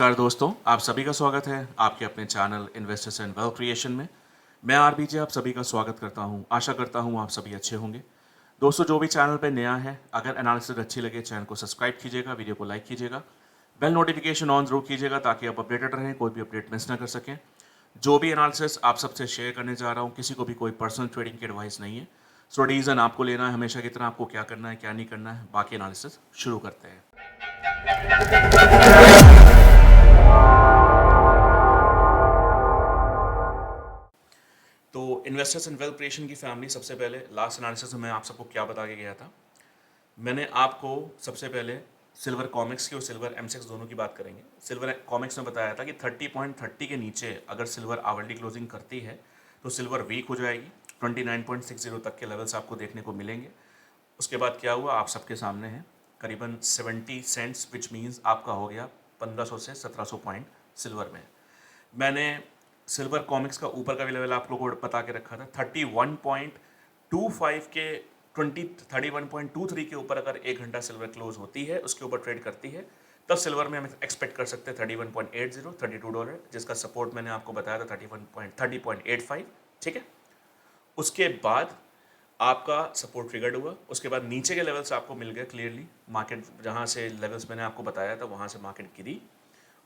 नमस्कार दोस्तों, आप सभी का स्वागत है आपके अपने channel investors and wealth creation में। मैं आरबीजे आप सभी का स्वागत करता हूं। आशा करता हूं आप सभी अच्छे होंगे। दोस्तों, जो भी चैनल पे नया है, अगर एनालिसिस अच्छी लगे चैनल को सब्सक्राइब कीजिएगा, वीडियो को लाइक कीजिएगा, बेल नोटिफिकेशन ऑन जरूर कीजिएगा ताकि आप अपडेटेड रहें, कोई भी अपडेट मिस ना कर सकें। जो भी एनालिसिस आप सबसे शेयर करने जा रहा हूँ, किसी को भी कोई पर्सनल ट्रेडिंग की एडवाइस नहीं है। सो रीज़न आपको लेना है हमेशा की तरह, आपको क्या करना है क्या नहीं करना है। बाकी एनालिसिस शुरू करते हैं। तो इन्वेस्टर्स इन वेल्थ क्रिएशन की फैमिली, सबसे पहले लास्ट एनालिसिस में मैं आप सबको क्या बता के गया था। मैंने आपको सबसे पहले सिल्वर कॉमिक्स की और सिल्वर एमसेक्स दोनों की बात करेंगे। सिल्वर कॉमिक्स में बताया था कि 30.30 के नीचे अगर सिल्वर आवरली क्लोजिंग करती है तो सिल्वर वीक हो जाएगी। 29.60 तक के लेवल्स आपको देखने को मिलेंगे। उसके बाद क्या हुआ आप सबके सामने है, करीबन 70 सेंट्स, विच मीन्स आपका हो गया 1500 से 1700 पॉइंट सिल्वर में। मैंने सिल्वर कॉमिक्स का ऊपर का भी लेवल आप लोगों को बता के रखा था। 31.25 के 31.23 के ऊपर अगर 1 घंटा सिल्वर क्लोज होती है, उसके ऊपर ट्रेड करती है, तब सिल्वर में हम एक्सपेक्ट कर सकते हैं 31.80 $32, जिसका सपोर्ट मैंने आपको बताया था 30.85। ठीक है, उसके बाद आपका सपोर्ट ट्रिगर्ड हुआ। उसके बाद नीचे के लेवल्स आपको मिल गए क्लियरली। मार्केट जहाँ से लेवल्स मैंने आपको बताया था वहाँ से मार्केट गिरी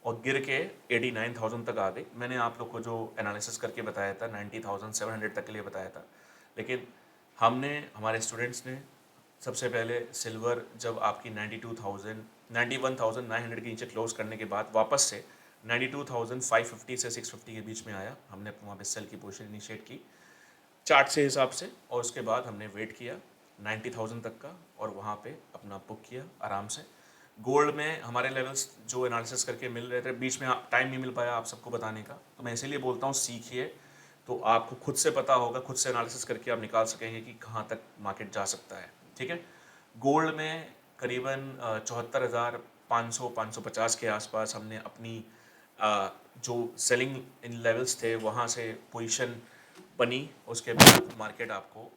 और गिर के 89,000 तक आ गई। मैंने आप लोग को जो एनालिसिस करके बताया था 90,700 तक के लिए बताया था, लेकिन हमारे स्टूडेंट्स ने सबसे पहले सिल्वर जब आपकी 91,900 के नीचे क्लोज करने के बाद वापस से 92,550 से 650 के बीच में आया, हमने वहाँ पे सेल की पोजीशन इनिशिएट की चार्ट से हिसाब से, और उसके बाद हमने वेट किया 90,000 तक का और वहाँ पे अपना बुक किया आराम से। गोल्ड में हमारे लेवल्स जो एनालिसिस करके मिल रहे थे, बीच में टाइम नहीं मिल पाया आप सबको बताने का, तो मैं इसीलिए बोलता हूँ सीखिए, तो आपको खुद से पता होगा, खुद से एनालिसिस करके आप निकाल सकेंगे कि कहाँ तक मार्केट जा सकता है। ठीक है, गोल्ड में करीबन 74,500-550 के आसपास हमने अपनी जो सेलिंग इन लेवल्स थे वहाँ से पोजीशन बनी। उसके बाद मार्केट आपको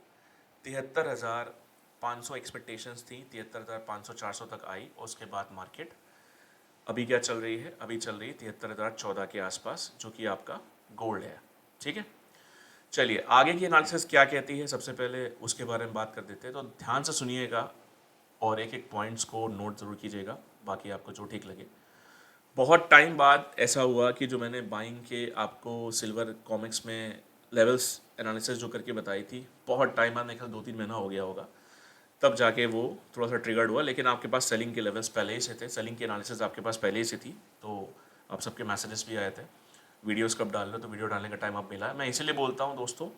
73,500 एक्सपेक्टेशंस थी, 73,500-400 तक आई। उसके बाद मार्केट अभी क्या चल रही है, अभी चल रही है 73,014 के आसपास, जो कि आपका गोल्ड है। ठीक है, चलिए आगे की एनालिसिस क्या कहती है, सबसे पहले उसके बारे में बात कर देते हैं। तो ध्यान से सुनिएगा और एक एक पॉइंट्स को नोट ज़रूर कीजिएगा, बाकी आपको जो ठीक लगे। बहुत टाइम बाद ऐसा हुआ कि जो मैंने बाइंग के आपको सिल्वर कॉमिक्स में लेवल्स एनालिसिस जो करके बताई थी, बहुत टाइम बाद, मेरे ख्याल 2-3 महीना हो गया होगा, तब जाके वो थोड़ा सा ट्रिगर्ड हुआ। लेकिन आपके पास सेलिंग के लेवल्स पहले ही से थे, सेलिंग की एनालिसिस आपके पास पहले ही से थी, तो आप सबके मैसेजेस भी आए थे वीडियोस कब डाल रहे हो, तो वीडियो डालने का टाइम अब मिला है। मैं इसीलिए बोलता हूँ दोस्तों,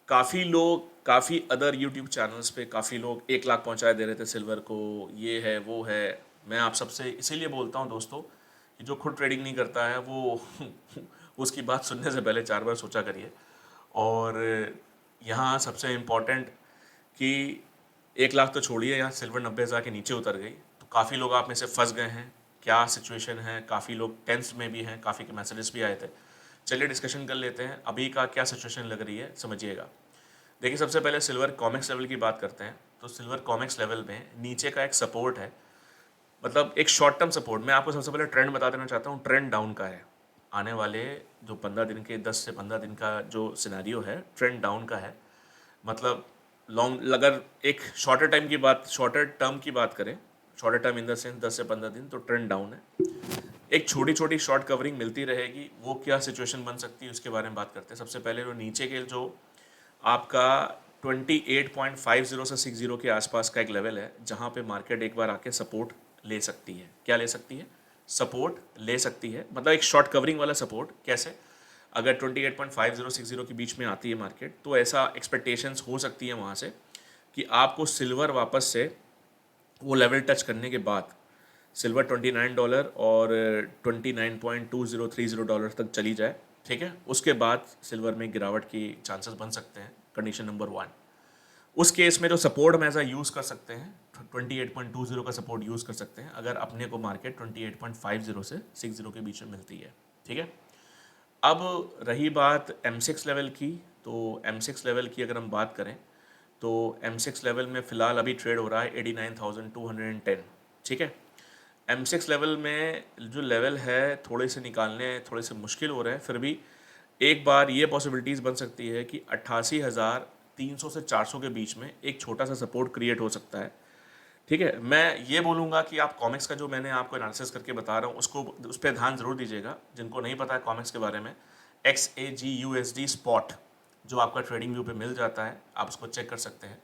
काफ़ी लोग काफ़ी अदर यूट्यूब चैनल्स पे काफ़ी लोग 1 लाख पहुँचा दे रहे थे सिल्वर को, ये है वो है। मैं आप सबसे इसीलिए बोलता हूँ दोस्तों कि जो खुद ट्रेडिंग नहीं करता है वो उसकी बात सुनने से पहले 4 बार सोचा करिए। और यहाँ सबसे इम्पॉर्टेंट कि 1 लाख तो छोड़िए, यहाँ सिल्वर 90,000 के नीचे उतर गई, तो काफ़ी लोग आप में से फंस गए हैं। क्या सिचुएशन है, काफ़ी लोग टेंस में भी हैं, काफ़ी के मैसेजेस भी आए थे। चलिए डिस्कशन कर लेते हैं, अभी का क्या सिचुएशन लग रही है समझिएगा। देखिए, सबसे पहले सिल्वर कॉमिक्स लेवल की बात करते हैं। तो सिल्वर कॉमिक्स लेवल में नीचे का एक सपोर्ट है, मतलब एक शॉर्ट टर्म सपोर्ट। मैं आपको सबसे पहले ट्रेंड बता देना चाहता हूँ, ट्रेंड डाउन का है। आने वाले जो 15 दिन के 10 से 15 दिन का जो सिनेरियो है, ट्रेंड डाउन का है। मतलब लॉन्ग, अगर एक शॉर्टर टर्म की बात करें, shorter term in the sense 10 से 15 दिन, तो ट्रेंड डाउन है। एक छोटी छोटी शॉर्ट कवरिंग मिलती रहेगी, वो क्या सिचुएशन बन सकती है उसके बारे में बात करते हैं। सबसे पहले जो नीचे के जो आपका 28.50 से 60 के आसपास का एक लेवल है, जहाँ पे मार्केट एक बार आके सपोर्ट ले सकती है। क्या ले सकती है? सपोर्ट ले सकती है, मतलब एक शॉर्ट कवरिंग वाला सपोर्ट। कैसे? अगर 28.50-60 के बीच में आती है मार्केट, तो ऐसा एक्सपेक्टेशंस हो सकती है वहाँ से कि आपको सिल्वर वापस से वो लेवल टच करने के बाद सिल्वर $29 और $29.2030 तक चली जाए। ठीक है, उसके बाद सिल्वर में गिरावट की चांसेस बन सकते हैं। कंडीशन नंबर 1, उस केस में जो सपोर्ट हम ऐसा यूज़ कर सकते हैं, 28.20 का सपोर्ट यूज़ कर सकते हैं अगर अपने को मार्केट 28.50 से 60 के बीच में मिलती है। ठीक है, अब रही बात M6 लेवल की। तो M6 लेवल की अगर हम बात करें, तो M6 लेवल में फ़िलहाल अभी ट्रेड हो रहा है 89,210। ठीक है, M6 लेवल में जो लेवल है थोड़े से निकालने थोड़े से मुश्किल हो रहे हैं, फिर भी एक बार ये पॉसिबिलिटीज़ बन सकती है कि 88,300 से 400 के बीच में एक छोटा सा सपोर्ट क्रिएट हो सकता है। ठीक है, मैं ये बोलूँगा कि आप कॉमिक्स का जो मैंने आपको एनालिसिस करके बता रहा हूँ उसको उस पर ध्यान ज़रूर दीजिएगा। जिनको नहीं पता है कॉमिक्स के बारे में, XAGUSD स्पॉट जो आपका ट्रेडिंग व्यू पे मिल जाता है, आप उसको चेक कर सकते हैं।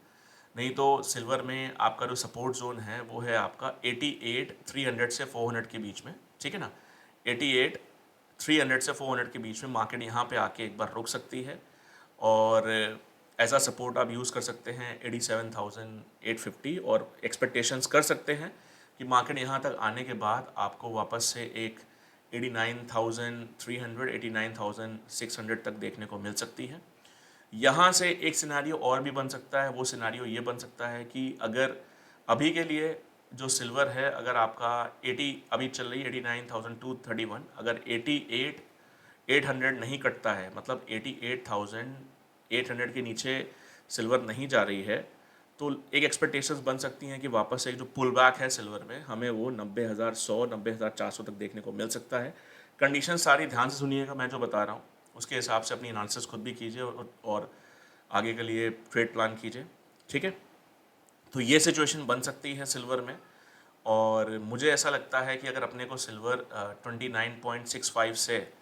नहीं तो सिल्वर में आपका जो सपोर्ट जोन है वो है आपका 88,300 से 400 के बीच में। ठीक है ना, 88,300 से 400 के बीच में मार्केट यहाँ पे आके एक बार रुक सकती है, और एज आ सपोर्ट आप यूज़ कर सकते हैं 87,850, और एक्सपेक्टेशंस कर सकते हैं कि मार्केट यहाँ तक आने के बाद आपको वापस से एक 89,300 89,600 तक देखने को मिल सकती है। यहाँ से एक सिनारियो और भी बन सकता है। वो सिनारियो ये बन सकता है कि अगर अभी के लिए जो सिल्वर है, अगर आपका 80 अभी चल रही है 89,231, अगर 88,800 नहीं कटता है, मतलब 88,800 के नीचे सिल्वर नहीं जा रही है, तो एक एक्सपेक्टेशंस बन सकती हैं कि वापस से एक जो पुल बैक है सिल्वर में, हमें वो 90,100 90,400 तक देखने को मिल सकता है। कंडीशन सारी ध्यान से सुनिएगा, मैं जो बता रहा हूँ उसके हिसाब से अपनी एनालिसिस खुद भी कीजिए और आगे के लिए ट्रेड प्लान कीजिए। ठीक है, तो ये सिचुएशन बन सकती है सिल्वर में, और मुझे ऐसा लगता है कि अगर अपने को सिल्वर 29.65 से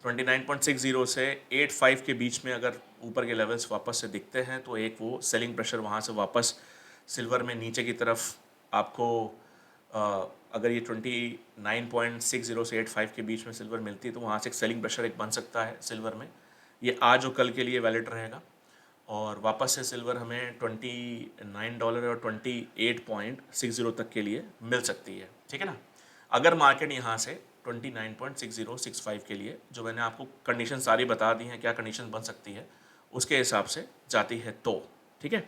29.60 से 85 के बीच में अगर ऊपर के लेवल्स वापस से दिखते हैं, तो एक वो सेलिंग प्रेशर वहाँ से वापस सिल्वर में नीचे की तरफ आपको अगर ये 29.60 से 85 के बीच में सिल्वर मिलती है, तो वहाँ से एक सेलिंग प्रेशर एक बन सकता है सिल्वर में। ये आज और कल के लिए वैलिड रहेगा, और वापस से सिल्वर हमें $29 और 28.60 तक के लिए मिल सकती है। ठीक है ना, अगर मार्केट यहाँ से 29.6065 के लिए, जो मैंने आपको कंडीशन सारी बता दी हैं क्या कंडीशन बन सकती है, उसके हिसाब से जाती है तो। ठीक है,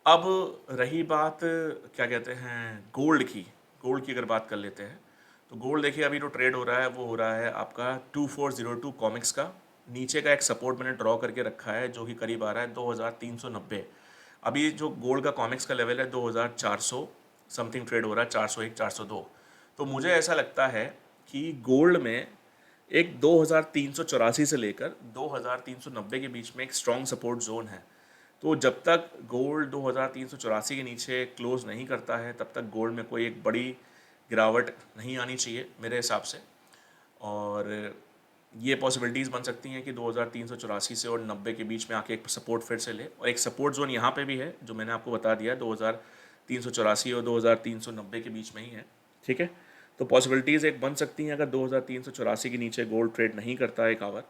अब रही बात क्या कहते हैं गोल्ड की अगर बात कर लेते हैं, तो गोल्ड देखिए अभी जो ट्रेड हो रहा है वो हो रहा है आपका 2402 कॉमिक्स का। नीचे का एक सपोर्ट मैंने ड्रॉ करके रखा है जो कि करीब आ रहा है 2390। अभी जो गोल्ड का कॉमिक्स का लेवल है 2400 समथिंग ट्रेड हो रहा है, 401 402। तो मुझे ऐसा लगता है कि गोल्ड में एक 2384 से लेकर 2390 के बीच में एक स्ट्रॉन्ग सपोर्ट जोन है। तो जब तक गोल्ड 2384 के नीचे क्लोज नहीं करता है, तब तक गोल्ड में कोई एक बड़ी गिरावट नहीं आनी चाहिए मेरे हिसाब से। और ये पॉसिबिलिटीज़ बन सकती हैं कि 2384 से और 90 के बीच में आके एक सपोर्ट फिर से ले, और एक सपोर्ट जोन यहाँ पे भी है जो मैंने आपको बता दिया 2384 और 2390 के बीच में ही है। ठीक है, तो पॉसिबिलिटीज़ एक बन सकती हैं अगर 2384 के नीचे गोल्ड ट्रेड नहीं करता है एक आवर,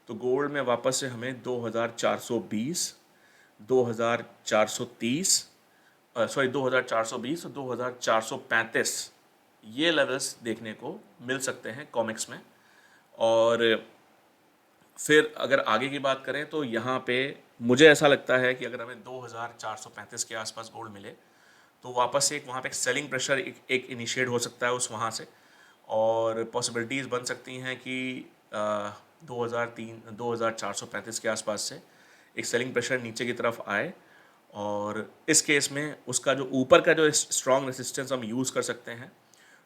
तो गोल्ड में वापस से हमें 2420 2430 सॉरी 2420 और 2435 ये लेवल्स देखने को मिल सकते हैं कॉमिक्स में। और फिर अगर आगे की बात करें तो यहाँ पे मुझे ऐसा लगता है कि अगर हमें 2435 के आसपास गोल्ड मिले, तो वापस से एक वहाँ पे एक सेलिंग प्रेशर एक इनिशिएट हो सकता है उस वहाँ से, और पॉसिबिलिटीज़ बन सकती हैं कि 2435 के आसपास से एक सेलिंग प्रेशर नीचे की तरफ आए, और इस केस में उसका जो ऊपर का जो स्ट्रॉन्ग रेसिस्टेंस हम यूज़ कर सकते हैं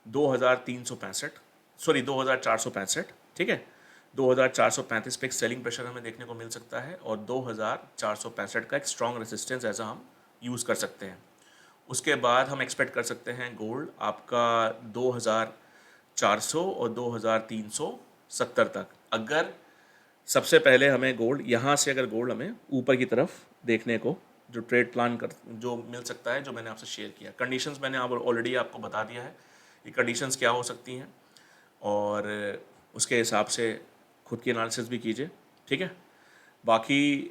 2465। ठीक है, 2435 पे एक सेलिंग प्रेशर हमें देखने को मिल सकता है, और 2465 का एक स्ट्रॉन्ग रेसिस्टेंस ऐसा हम यूज़ कर सकते हैं। उसके बाद हम एक्सपेक्ट कर सकते हैं गोल्ड आपका 2400 और 2370 तक। अगर सबसे पहले हमें गोल्ड यहाँ से अगर गोल्ड हमें ऊपर की तरफ देखने को जो ट्रेड प्लान कर जो मिल सकता है, जो मैंने आपसे शेयर किया, कंडीशंस मैंने ऑलरेडी आपको बता दिया है ये कंडीशंस क्या हो सकती हैं, और उसके हिसाब से खुद की एनालिसिस भी कीजिए। ठीक है, बाकी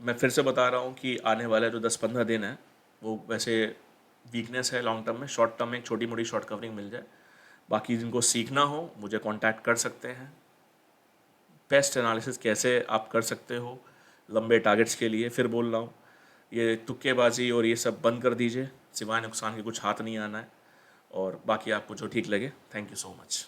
मैं फिर से बता रहा हूँ कि आने वाला जो 10-15 दिन है वो वैसे वीकनेस है लॉन्ग टर्म में, शॉर्ट टर्म में एक छोटी मोटी शॉर्ट कवरिंग मिल जाए। बाकी जिनको सीखना हो मुझे कांटेक्ट कर सकते हैं। बेस्ट एनालिसिस कैसे आप कर सकते हो लंबे टारगेट्स के लिए, फिर बोल रहा हूँ, ये तुक्केबाजी और ये सब बंद कर दीजिए, सिवाय नुकसान के कुछ हाथ नहीं आना है, और बाकी आपको जो ठीक लगे। Thank you so much.